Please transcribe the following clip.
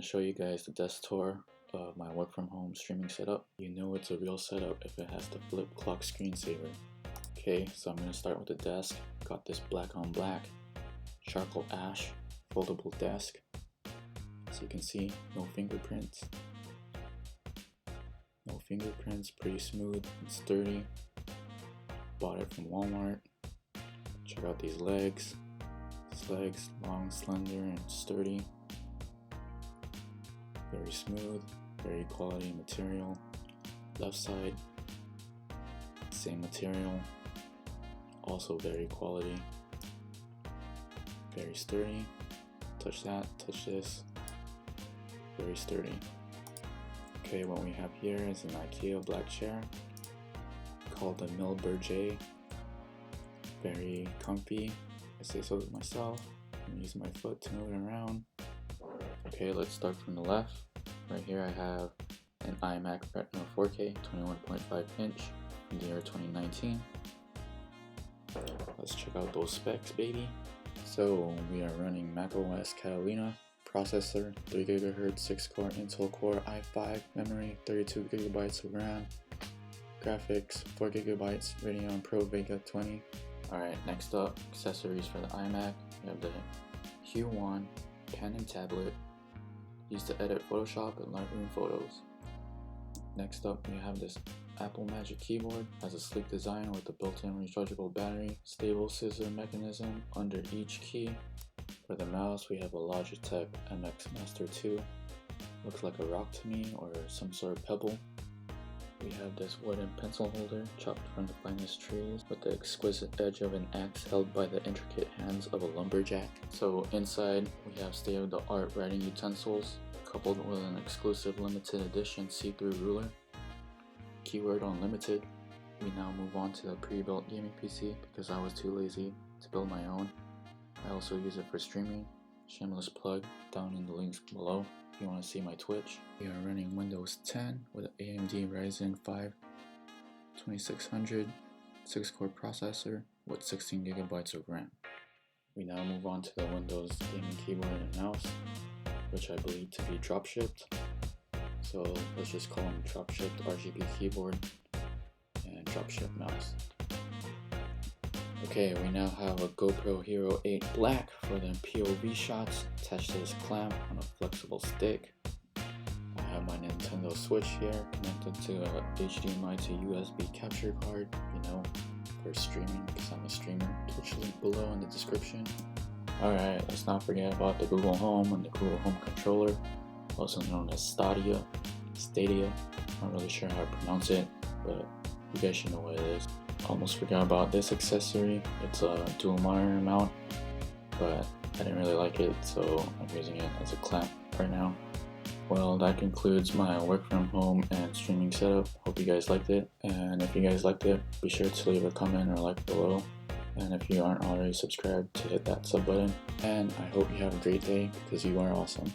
to show you guys the desk tour of my work from home streaming setup. You know it's a real setup if it has the flip clock screensaver. Okay, so I'm going to start with the desk. Got this black on black, charcoal ash, foldable desk. As you can see, no fingerprints. No fingerprints, pretty smooth and sturdy. Bought it from Walmart. Check out these legs. These legs, long, slender, and sturdy. Very smooth, very quality material. Left side, same material, also very quality. Very sturdy. Touch that, touch this. Very sturdy. Okay, what we have here is an IKEA black chair called the Milberger. Very comfy. I say so myself. I'm using my foot to move it around. Okay, let's start from the left. Right here I have an iMac Retina 4K 21.5 inch in the year 2019. Let's check out those specs, baby. So we are running macOS Catalina, processor 3 GHz 6-core Intel Core i5, memory 32 GB of RAM, graphics 4 GB, Radeon Pro Vega 20. Alright, next up, accessories for the iMac. We have the Hue 1 pen and tablet, used to edit Photoshop and Lightroom photos. Next up, we have this Apple Magic Keyboard. Has a sleek design with a built-in rechargeable battery, stable scissor mechanism under each key. For the mouse, we have a Logitech MX Master 2. Looks like a rock to me, or some sort of pebble. We have this wooden pencil holder chopped from the finest trees with the exquisite edge of an axe held by the intricate hands of a lumberjack. So inside we have state-of-the-art writing utensils coupled with an exclusive limited edition see-through ruler. Keyword on limited. We now move on to the pre-built gaming PC because I was too lazy to build my own. I also use it for streaming. Shameless plug down in the links below. If you want to see my Twitch. We are running Windows 10 with an AMD Ryzen 5 2600 6-core processor with 16 GB of RAM. We now move on to the Windows gaming keyboard and mouse, which I believe to be drop-shipped. So let's just call them drop-shipped RGB keyboard and drop-shipped mouse. Okay, we now have a GoPro Hero 8 Black for the POV shots attached to this clamp on a flexible stick. I have my Nintendo Switch here connected to a HDMI to USB capture card, you know, for streaming because I'm a streamer. Twitch link below in the description. Alright, let's not forget about the Google Home and the Google Home controller, also known as Stadia. Not really sure how to pronounce it, but you guys should know what it is. Almost forgot about this accessory. It's a dual monitor mount, but I didn't really like it, so I'm using it as a clamp right now. Well, that concludes my work from home and streaming setup. Hope you guys liked it, and if you guys liked it, be sure to leave a comment or like below. And if you aren't already subscribed, to hit that sub button. And I hope you have a great day because you are awesome.